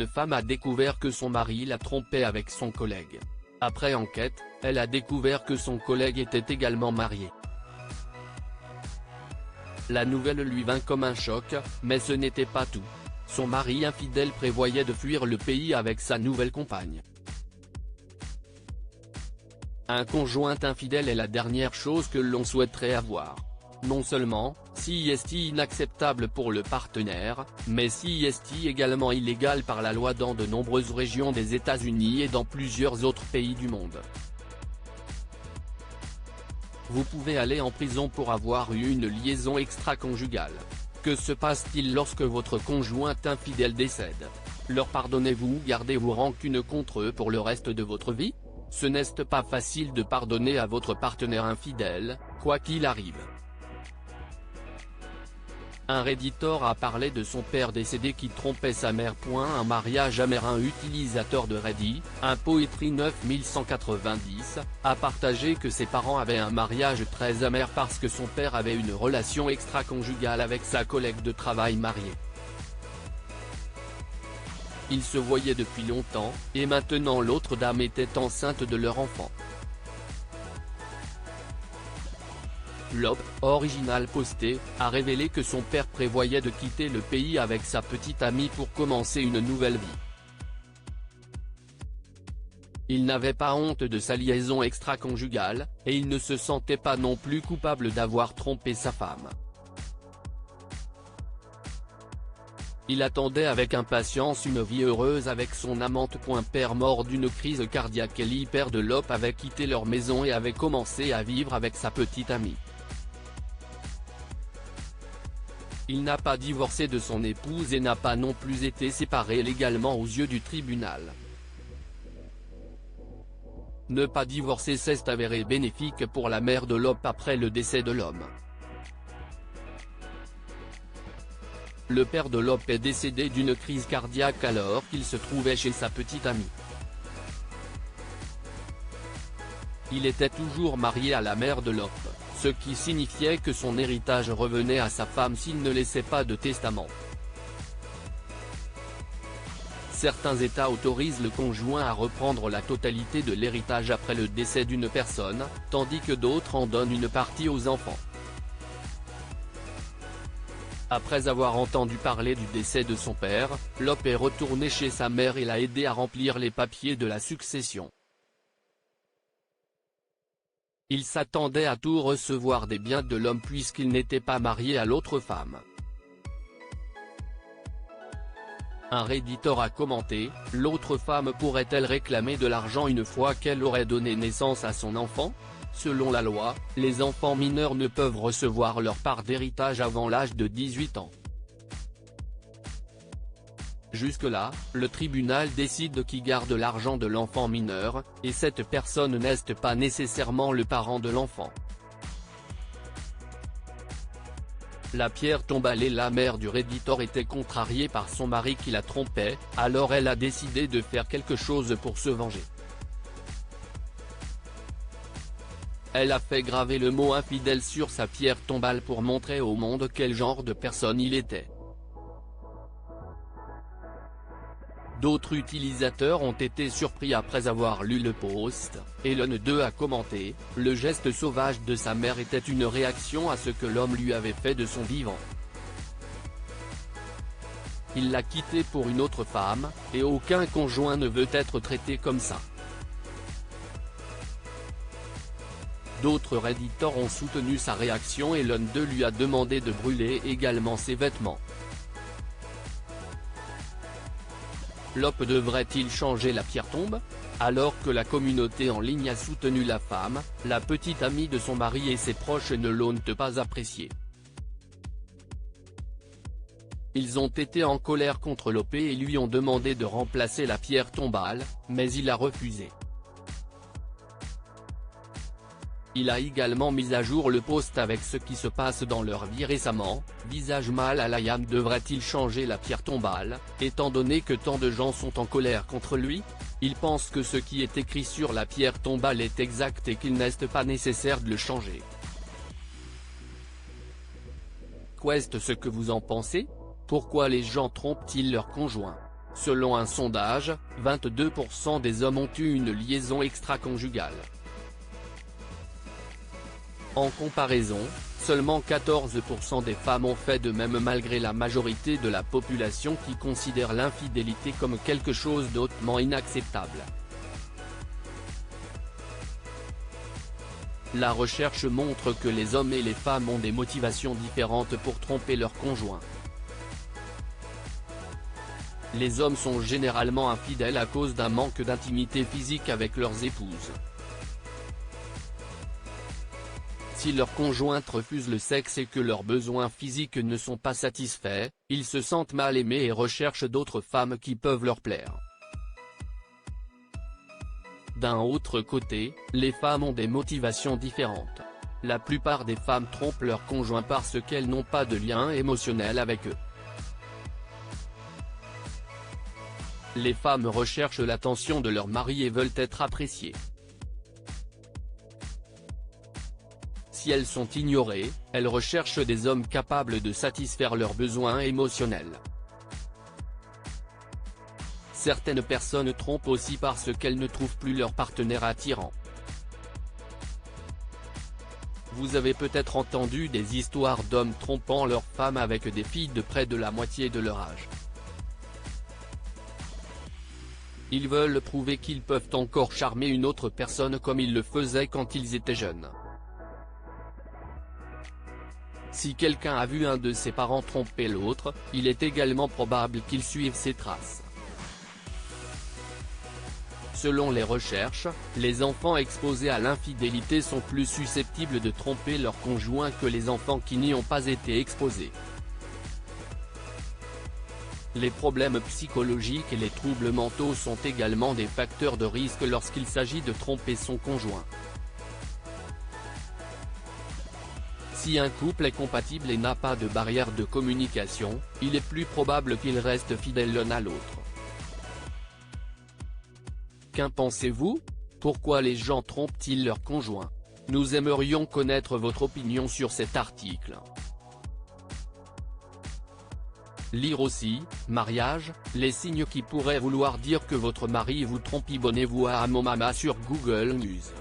une femme a découvert que son mari la trompait avec son collègue. Après enquête, elle a découvert que son collègue était également marié. La nouvelle lui vint comme un choc, mais ce n'était pas tout. Son mari infidèle prévoyait de fuir le pays avec sa nouvelle compagne. Un conjoint infidèle est la dernière chose que l'on souhaiterait avoir. Non seulement, si est inacceptable pour le partenaire, mais si est également illégal par la loi dans de nombreuses régions des États-Unis et dans plusieurs autres pays du monde. Vous pouvez aller en prison pour avoir eu une liaison extra-conjugale. Que se passe-t-il lorsque votre conjoint infidèle décède? Leur pardonnez-vous ou gardez-vous rancune contre eux pour le reste de votre vie? Ce n'est pas facile de pardonner à votre partenaire infidèle, quoi qu'il arrive. Un Redditor a parlé de son père décédé qui trompait sa mère. Un mariage amer. Un utilisateur de Reddit, un Poetry 9190, a partagé que ses parents avaient un mariage très amer parce que son père avait une relation extra-conjugale avec sa collègue de travail mariée. Ils se voyaient depuis longtemps, et maintenant l'autre dame était enceinte de leur enfant. L'op, original posté, a révélé que son père prévoyait de quitter le pays avec sa petite amie pour commencer une nouvelle vie. Il n'avait pas honte de sa liaison extra-conjugale, et il ne se sentait pas non plus coupable d'avoir trompé sa femme. Il attendait avec impatience une vie heureuse avec son amante. Père mort d'une crise cardiaque. Le père de l'op avait quitté leur maison et avait commencé à vivre avec sa petite amie. Il n'a pas divorcé de son épouse et n'a pas non plus été séparé légalement aux yeux du tribunal. Ne pas divorcer s'est avéré bénéfique pour la mère de l'op après le décès de l'homme. Le père de l'op est décédé d'une crise cardiaque alors qu'il se trouvait chez sa petite amie. Il était toujours marié à la mère de l'op, ce qui signifiait que son héritage revenait à sa femme s'il ne laissait pas de testament. Certains États autorisent le conjoint à reprendre la totalité de l'héritage après le décès d'une personne, tandis que d'autres en donnent une partie aux enfants. Après avoir entendu parler du décès de son père, l'op est retourné chez sa mère et l'a aidé à remplir les papiers de la succession. Il s'attendait à tout recevoir des biens de l'homme puisqu'il n'était pas marié à l'autre femme. Un Redditor a commenté, l'autre femme pourrait-elle réclamer de l'argent une fois qu'elle aurait donné naissance à son enfant? Selon la loi, les enfants mineurs ne peuvent recevoir leur part d'héritage avant l'âge de 18 ans. Jusque-là, le tribunal décide qui garde l'argent de l'enfant mineur, et cette personne n'est pas nécessairement le parent de l'enfant. La Pierre Tombal, la mère du Redditor, était contrariée par son mari qui la trompait, alors elle a décidé de faire quelque chose pour se venger. Elle a fait graver le mot infidèle sur sa pierre tombale pour montrer au monde quel genre de personne il était. D'autres utilisateurs ont été surpris après avoir lu le post, Elon2 a commenté, le geste sauvage de sa mère était une réaction à ce que l'homme lui avait fait de son vivant. Il l'a quittée pour une autre femme, et aucun conjoint ne veut être traité comme ça. D'autres Redditors ont soutenu sa réaction et Elon2 lui a demandé de brûler également ses vêtements. L'op devrait-il changer la pierre tombe? Alors que la communauté en ligne a soutenu la femme, la petite amie de son mari et ses proches ne l'ont pas apprécié. Ils ont été en colère contre l'OP et lui ont demandé de remplacer la pierre tombale, mais il a refusé. Il a également mis à jour le post avec ce qui se passe dans leur vie récemment, visage mal à Liam devrait-il changer la pierre tombale, étant donné que tant de gens sont en colère contre lui? Il pense que ce qui est écrit sur la pierre tombale est exact et qu'il n'est pas nécessaire de le changer. Qu'est-ce que vous en pensez? Pourquoi les gens trompent-ils leurs conjoints? Selon un sondage, 22% des hommes ont eu une liaison extra-conjugale. En comparaison, seulement 14% des femmes ont fait de même malgré la majorité de la population qui considère l'infidélité comme quelque chose d'hautement inacceptable. La recherche montre que les hommes et les femmes ont des motivations différentes pour tromper leur conjoint. Les hommes sont généralement infidèles à cause d'un manque d'intimité physique avec leurs épouses. Si leur conjointe refuse le sexe et que leurs besoins physiques ne sont pas satisfaits, ils se sentent mal aimés et recherchent d'autres femmes qui peuvent leur plaire. D'un autre côté, les femmes ont des motivations différentes. La plupart des femmes trompent leur conjoint parce qu'elles n'ont pas de lien émotionnel avec eux. Les femmes recherchent l'attention de leur mari et veulent être appréciées. Si elles sont ignorées, elles recherchent des hommes capables de satisfaire leurs besoins émotionnels. Certaines personnes trompent aussi parce qu'elles ne trouvent plus leur partenaire attirant. Vous avez peut-être entendu des histoires d'hommes trompant leurs femmes avec des filles de près de la moitié de leur âge. Ils veulent prouver qu'ils peuvent encore charmer une autre personne comme ils le faisaient quand ils étaient jeunes. Si quelqu'un a vu un de ses parents tromper l'autre, il est également probable qu'il suive ses traces. Selon les recherches, les enfants exposés à l'infidélité sont plus susceptibles de tromper leur conjoint que les enfants qui n'y ont pas été exposés. Les problèmes psychologiques et les troubles mentaux sont également des facteurs de risque lorsqu'il s'agit de tromper son conjoint. Si un couple est compatible et n'a pas de barrière de communication, il est plus probable qu'ils restent fidèles l'un à l'autre. Qu'en pensez-vous? Pourquoi les gens trompent-ils leurs conjoints? Nous aimerions connaître votre opinion sur cet article. Lire aussi, mariage, les signes qui pourraient vouloir dire que votre mari vous trompe. Abonnez-vous à Amomama sur Google News.